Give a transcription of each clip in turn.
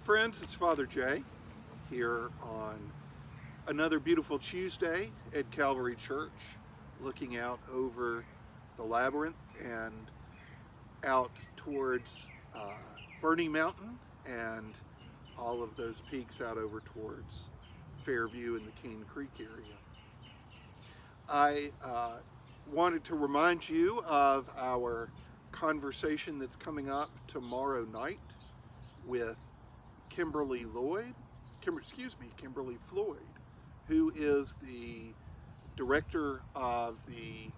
friends, it's Father Jay here on another beautiful Tuesday at Calvary Church, looking out over the labyrinth and out towards Bernie Mountain and all of those peaks out over towards Fairview and the Cane Creek area. I wanted to remind you of our conversation that's coming up tomorrow night with Kimberly Floyd, who is the director of the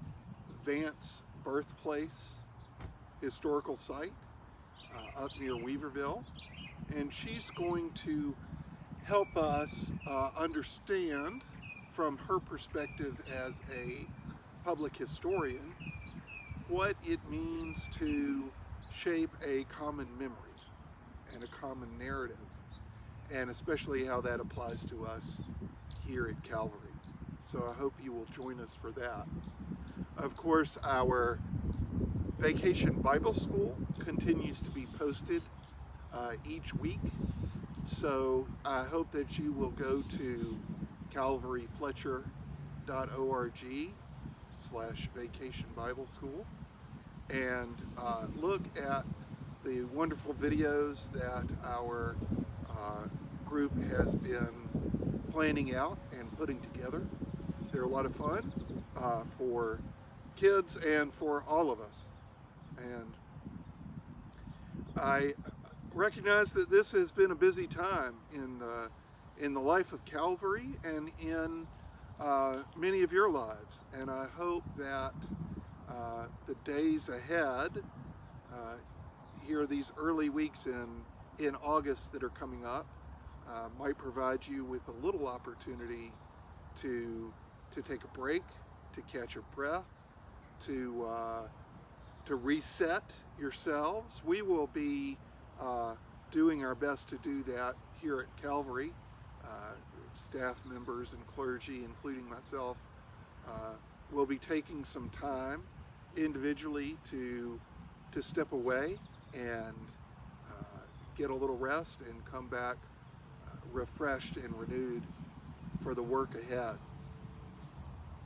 Vance Birthplace Historical Site up near Weaverville. And she's going to help us understand from her perspective as a public historian what it means to shape a common memory and a common narrative, and especially how that applies to us here at Calvary. So I hope you will join us for that. Of course, our Vacation Bible School continues to be posted each week, so I hope that you will go to calvaryfletcher.org/Vacation Bible School and look at the wonderful videos that our group has been planning out and putting together. They're a lot of fun for kids and for all of us. And I recognize that this has been a busy time in the life of Calvary and in many of your lives. And I hope that the days ahead, here these early weeks in August that are coming up, might provide you with a little opportunity to take a break, to catch your breath, to reset yourselves. We will be doing our best to do that here at Calvary. Staff members and clergy, including myself, will be taking some time individually to step away and get a little rest and come back refreshed and renewed for the work ahead.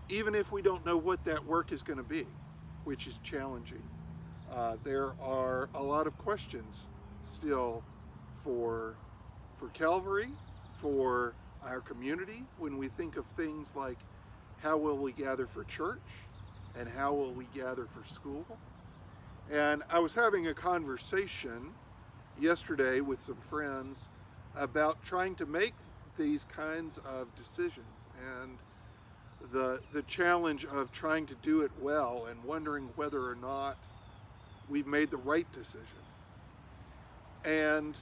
Even if we don't know what that work is going to be, which is challenging, there are a lot of questions still for Calvary, for our community, when we think of things like how will we gather for church and how will we gather for school. And I was having a conversation yesterday with some friends about trying to make these kinds of decisions and the challenge of trying to do it well and wondering whether or not we've made the right decision. And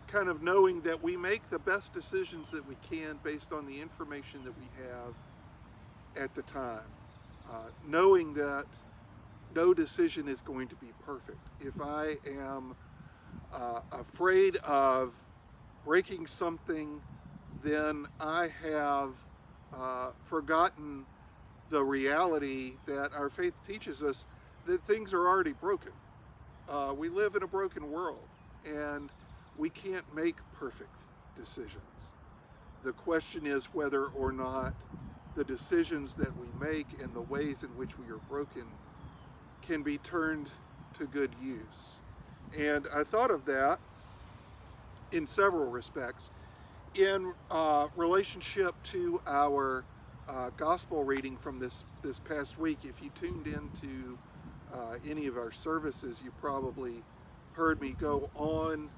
kind of knowing that we make the best decisions that we can based on the information that we have at the time. Knowing that no decision is going to be perfect. If I am afraid of breaking something, then I have forgotten the reality that our faith teaches us that things are already broken. We live in a broken world and we can't make perfect decisions. The question is whether or not the decisions that we make and the ways in which we are broken can be turned to good use. And I thought of that in several respects. In relationship to our gospel reading from this past week, if you tuned into any of our services, you probably heard me go on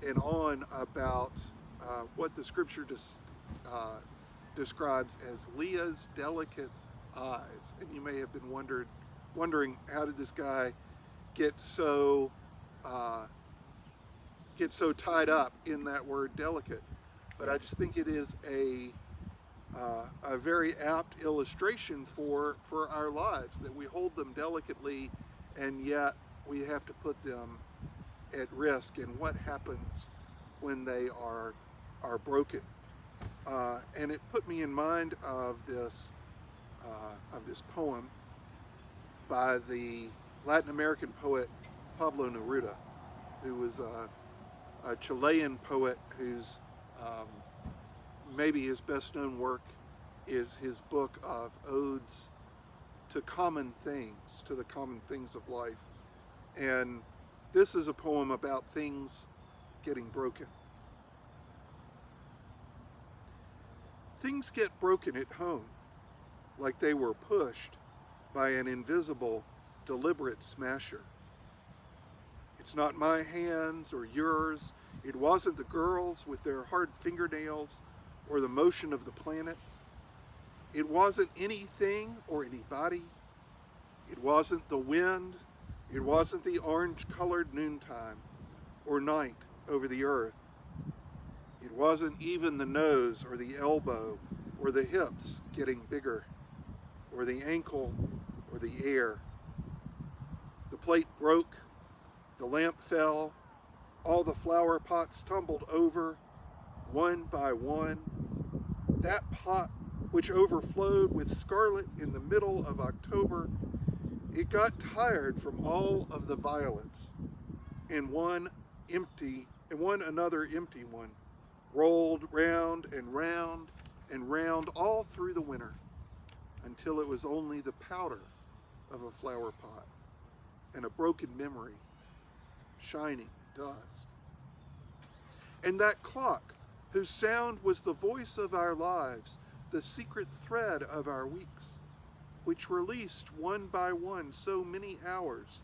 and on about what the scripture describes as Leah's delicate eyes. And you may have been wondering how did this guy get so tied up in that word delicate. But I just think it is a very apt illustration for our lives, that we hold them delicately and yet we have to put them at risk, and what happens when they are broken. And it put me in mind of this poem by the Latin American poet Pablo Neruda, who was a a Chilean poet whose maybe his best known work is his book of odes to common things, to the common things of life. And this is a poem about things getting broken. Things get broken at home, like they were pushed by an invisible, deliberate smasher. It's not my hands or yours. It wasn't the girls with their hard fingernails or the motion of the planet. It wasn't anything or anybody. It wasn't the wind. It wasn't the orange-colored noontime or night over the earth. It wasn't even the nose or the elbow or the hips getting bigger or the ankle or the air. The plate broke, the lamp fell, all the flower pots tumbled over, one by one. That pot, which overflowed with scarlet in the middle of October, it got tired from all of the violets, and one another empty one rolled round and round and round all through the winter, until it was only the powder of a flower pot and a broken memory, shining dust. And that clock, whose sound was the voice of our lives, the secret thread of our weeks, which released one by one so many hours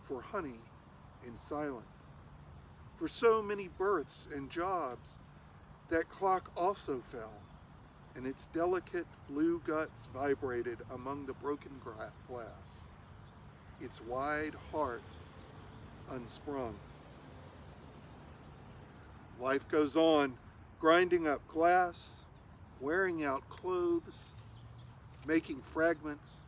for honey in silence, for so many births and jobs, that clock also fell, and its delicate blue guts vibrated among the broken glass, its wide heart unsprung. Life goes on, grinding up glass, wearing out clothes, making fragments,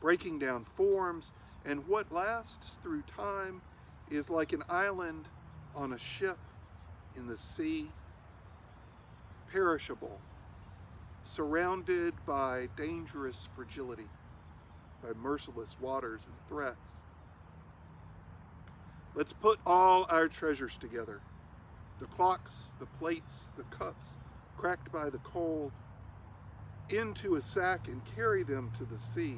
breaking down forms, and what lasts through time is like an island on a ship in the sea, perishable, surrounded by dangerous fragility, by merciless waters and threats. Let's put all our treasures together, the clocks, the plates, the cups, cracked by the cold, into a sack and carry them to the sea,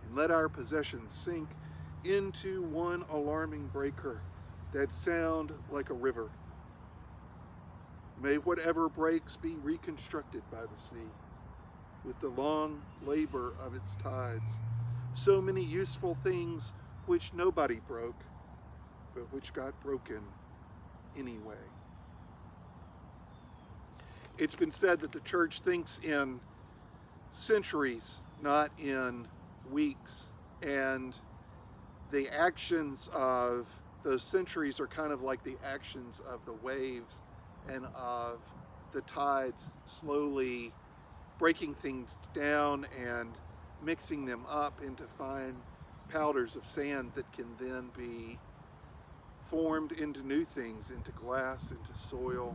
and let our possessions sink into one alarming breaker that sound like a river. May whatever breaks be reconstructed by the sea with the long labor of its tides. So many useful things which nobody broke, but which got broken anyway. It's been said that the church thinks in centuries, not in weeks, and the actions of those centuries are kind of like the actions of the waves and of the tides slowly breaking things down and mixing them up into fine powders of sand that can then be formed into new things, into glass, into soil,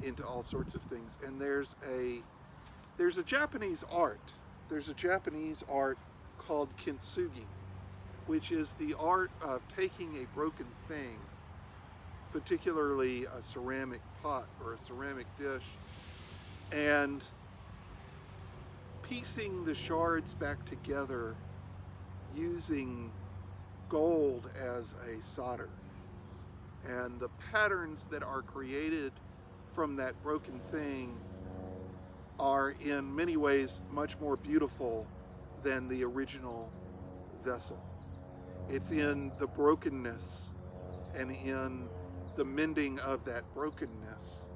into all sorts of things. And there's a Japanese art. There's a Japanese art called kintsugi, which is the art of taking a broken thing, particularly a ceramic pot or a ceramic dish, and piecing the shards back together using gold as a solder. And the patterns that are created from that broken thing are in many ways much more beautiful than the original vessel. It's in the brokenness and in the mending of that brokenness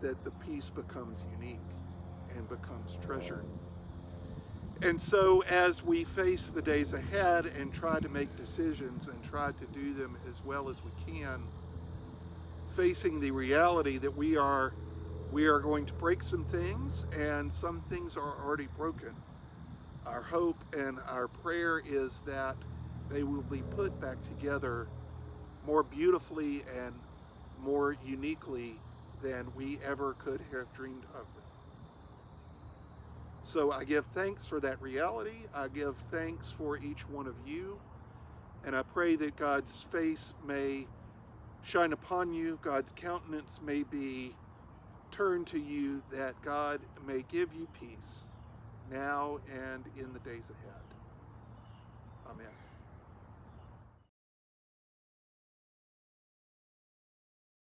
that the piece becomes unique and becomes treasured. And so as we face the days ahead and try to make decisions and try to do them as well as we can, facing the reality that we are going to break some things, and some things are already broken, our hope and our prayer is that they will be put back together more beautifully and more uniquely than we ever could have dreamed of them. So I give thanks for that reality. I give thanks for each one of you. And I pray that God's face may shine upon you, God's countenance may be turned to you, that God may give you peace now and in the days ahead. Amen.